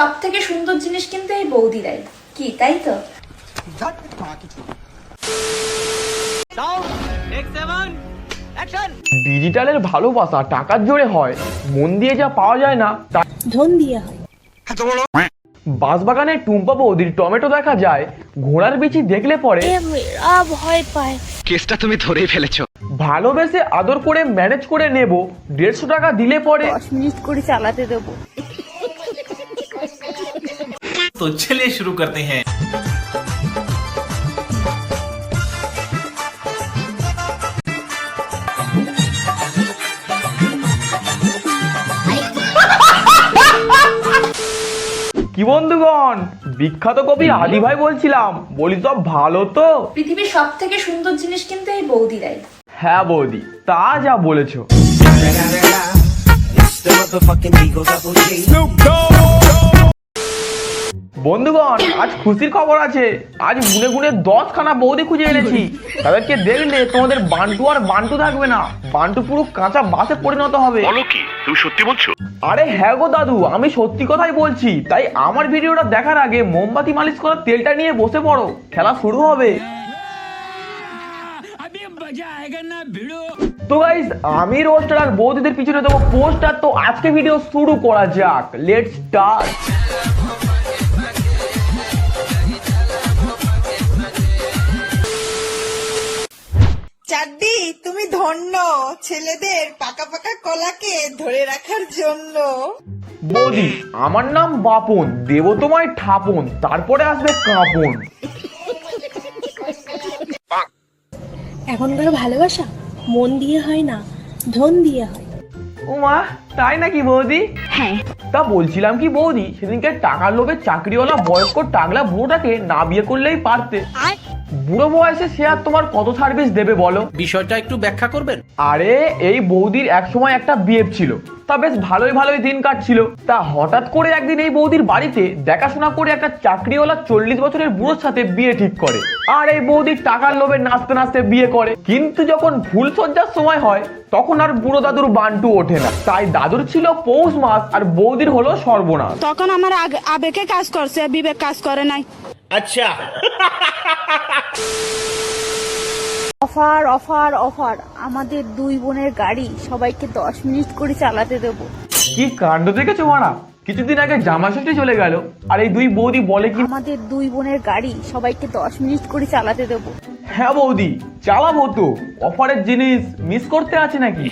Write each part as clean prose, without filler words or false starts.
সব থেকে সুন্দর জিনিস কিন্তু এই বৌদিরাই, কি তাই তো? ডিজিটালের ভালোবাসা টাকার জোরে হয়, মন দিয়ে যা পাওয়া যায় না তা ধন দিয়ে হয়। বাঁশবাগানে টুম্পা বৌদির টমেটো দেখা যায়, ঘোড়ার বিচি দেখলে পরে মেয়েরা ভয় পায়। কেসটা তুমি ধরেই ফেলেছো। ভালোবেসে আদর করে ম্যানেজ করে নেব, 150 টাকা দিলে পরে 10 মিনিট করে চালাতে দেবো। तो चलिए शुरू करते हैं। কি বন্ধুগণ, বিখ্যাত কবি আদি ভাই বলছিলাম, বলি সব ভালো তো? পৃথিবীর সব থেকে সুন্দর জিনিস কিন্তু এই বৌদিরাই। হ্যাঁ বৌদি, তা যা বলেছো। বন্ধুগণ, আজ খুশির খবর আছে। আজ গুনে গুনে 10 খানা বৌদি খুঁজে এনেছি। তাদেরকে দেখলে তোমাদের বান্টু আর বান্টু থাকবে না, বান্টু পুরো কাঁচা বাসে পরিণত হবে। বলো কি, তুমি সত্যি বলছো? আরে হ্যাঁ গো দাদু, আমি সত্যি কথাই বলছি। তাই আমার ভিডিওটা দেখার আগে মোমবাতি মালিশ করার তেলটা নিয়ে বসে পড়ো, খেলা শুরু হবে। তো গাইস, আমি রোস্টার আর বৌদিদের পিছনে দেবো পোস্টার। তো আজকে ভিডিও শুরু করা যাক, লেটস স্টার্ট। চাঁদদি, তুমি ধন্য ছেলেদের পাকা পাকা কলাকে ধরে রাখার জন্য। বৌদি, আমার নাম বাপন, দেব তোমায় ঠাপন, তারপরে আসবে কাঁপন। এখনকার ভালোবাসা মন দিয়ে হয় না, ধন দিয়ে হয়। ওমা, তাই নাকি বৌদি? হ্যাঁ। তা বলছিলাম কি বৌদি, সেদিনকে টাকার লোভে চাকরিওয়ালা বয়স্ক টাকলা বুড়োটাকে না বিয়ে করলেই পারতে। বুড়ো বয়সে সে আর তোমার কত সার্ভিস দেবে বলো? বিষয়টা একটু ব্যাখ্যা করবেন? আরে এই বৌদির এক সময় একটা বিয়ে ছিল, তা বেশ ভালোই ভালোই দিন কাটছিল। তা হঠাৎ করে একদিন এই বৌদির বাড়িতে দেখাশোনা করে একটা চাকরিওয়ালা 40 বছরের বুড়োর সাথে বিয়ে ঠিক করে। আর এই বৌদির টাকার লোভে নাচতে নাচতে বিয়ে করে। কিন্তু যখন ফুল সজ্জার সময় হয়, তখন আর বুড়ো দাদুর বান্টু ওঠে না। তাই দাদুর ছিল পৌষ মাস আর বৌদির হলো সর্বনাশ। তখন আমার আবেগে কাজ করছে, বিবেক কাজ করে নাই। अच्छा। অফার অফার অফার, আমাদের 2 বোনের গাড়ি সবাইকে 10 মিনিট করে চালাতে দেবো। কি কাণ্ড দেখেছো মারা, কিছুদিন আগে জামাষষ্ঠী চলে গেল আর এই দুই বৌদি বলে কি আমাদের 2 বোনের গাড়ি সবাইকে 10 মিনিট করে চালাতে দেবো। হ্যাঁ বৌদি, চালাবো তো, অফারের জিনিস মিস করতে আছে নাকি?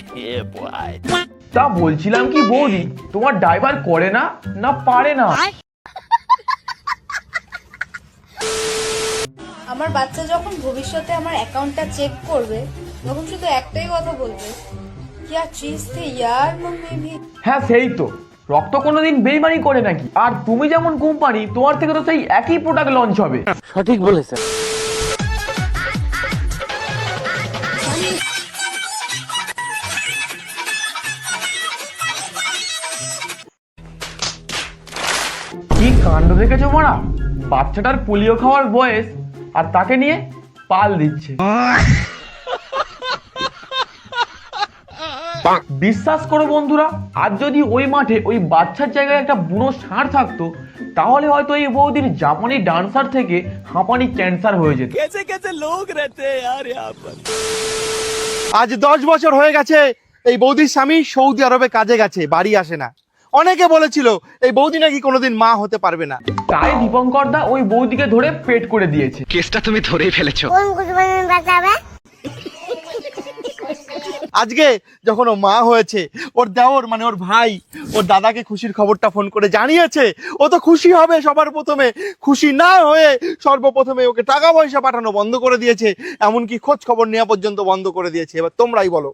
তা বলছিলাম কি বৌদি, তোমার ড্রাইভার করে না, না পারে না? আমার বাচ্চা যখন ভবিষ্যতে আমার অ্যাকাউন্টটা চেক করবে, তখন শুধু একটাই কথা বলবে, क्या चीज थी यार मम्मी भी। হ্যাঁ সেই তো, রক্ত কোনোদিন বেইমানি করে নাকি? আর তুমি যেমন কোম্পানি, তোমার থেকে তো সেই একই প্রোডাক্ট লঞ্চ হবে। সঠিক বলেছেন। কি কাণ্ড দেখেছো মারা, বাচ্চাটার পোলিও খাওয়ার বয়স আর তাকে নিয়ে পাল দিচ্ছে। বিশ্বাস করো বন্ধুরা, আজ যদি ওই মাঠে ওই বাচ্চার জায়গায় একটা বুড়ো ষাঁড় থাকতো, তাহলে হয়তো এই বৌদির জাপানি ডান্সার থেকে হাঁপানি ক্যান্সার হয়ে যেত। আজ 10 বছর হয়ে গেছে এই বৌদির স্বামী সৌদি আরবে কাজে গেছে, বাড়ি আসে না। অনেকে বলেছিল এই বৌদি নাকি কোনোদিন মা হতে পারবে না। তাই দীপঙ্কর দা ওই বৌদিকে ধরে পেট করে দিয়েছে। কেসটা তুমি ধরেই ফেলেছো। আজকে যখন ও মা হয়েছে, ওর দেওর মানে ওর ভাই ওর দাদাকে খুশির খবরটা ফোন করে জানিয়েছে। ও তো খুশি হবে সবার প্রথমে, খুশি না হয়ে সর্বপ্রথমে ওকে টাকা পয়সা পাঠানো বন্ধ করে দিয়েছে, এমনকি খোঁজ খবর নেওয়া পর্যন্ত বন্ধ করে দিয়েছে। এবার তোমরাই বলো।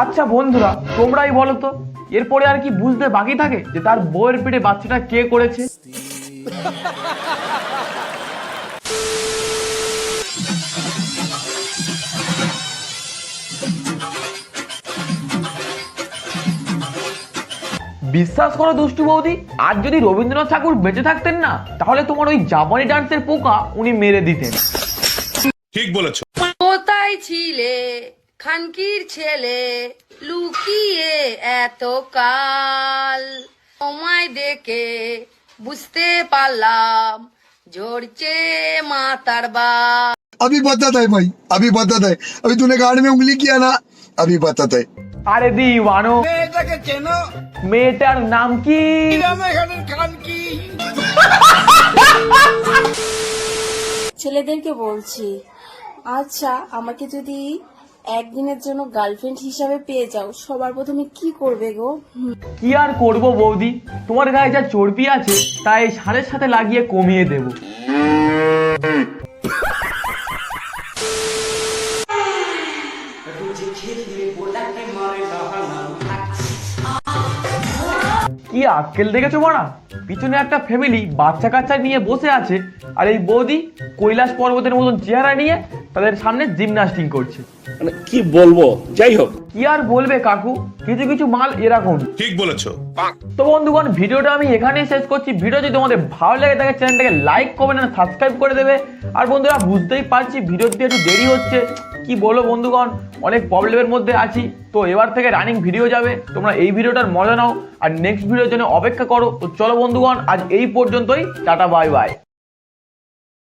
আচ্ছা বন্ধুরা, তোমরাই বলো তো, এরপরে আর কি বুঝতে বাকি থাকে যে তার বউয়ের পেটে বাচ্চাটা কে করেছে? বিশ্বাস করো দুষ্টু বৌদি, আজ যদি রবীন্দ্রনাথ ঠাকুর বেঁচে থাকতেন না, তাহলে তোমার ওই জাপানি ডান্সের পোকা উনি মেরে দিতেন। ঠিক বলেছো। কোথায় ছিলে খানকির ছেলে, লুকিয়ে এত কাল, তোমায় দেখে বুঝতে পারলাম ঝরছে মাতার বা। अभी बताता है भाई, अभी बताता है। अभी तूने गाड़ में उंगली किया ना, अभी बताता है। আরে দিওয়ানো, মেয়েটাকে চেনো? মেয়েটার নাম কি? খান কি? ছেলেদেরকে বলছি, আচ্ছা আমাকে যদি একদিনের জন্য গার্লফ্রেন্ড হিসাবে পেয়ে যাও, সবার প্রথমে কি করবে গো? কি আর করব বৌদি, তোমার গায়ে যা চর্বি আছে তাই সারের সাথে লাগিয়ে কমিয়ে দেব। কি আক্কেল দেখেছো মারা, পিছনে একটা ফ্যামিলি বাচ্চা কাচ্চা নিয়ে বসে আছে আর এই বৌদি কৈলাস পর্বতের মতন চেহারা নিয়ে তাদের সামনে জিমনাস্টিং করছে। মানে কি বলবো, যাই হোক। কি আর বলবে কাকু, কিছু কিছু মাল এরকম। ঠিক বলেছো। তো বন্ধুগণ, ভিডিওটা আমি এখানেই শেষ করছি। ভিডিও যদি তোমাদের ভালো লাগে থাকে চ্যানেলটাকে লাইক কমেন্ট আর সাবস্ক্রাইব করে দেবে। আর বন্ধুরা, বুঝতেই পারছি ভিডিওতে একটু দেরি হচ্ছে, কি বলো বন্ধুগণ, অনেক প্রবলেমের মধ্যে আছি। তো এবার থেকে রানিং ভিডিও যাবে, তোমরা এই ভিডিওটার মজা নাও আর নেক্সট ভিডিওর জন্য অপেক্ষা করো। তো চলো বন্ধুগণ, আজ এই পর্যন্তই, টাটা বাই বাই।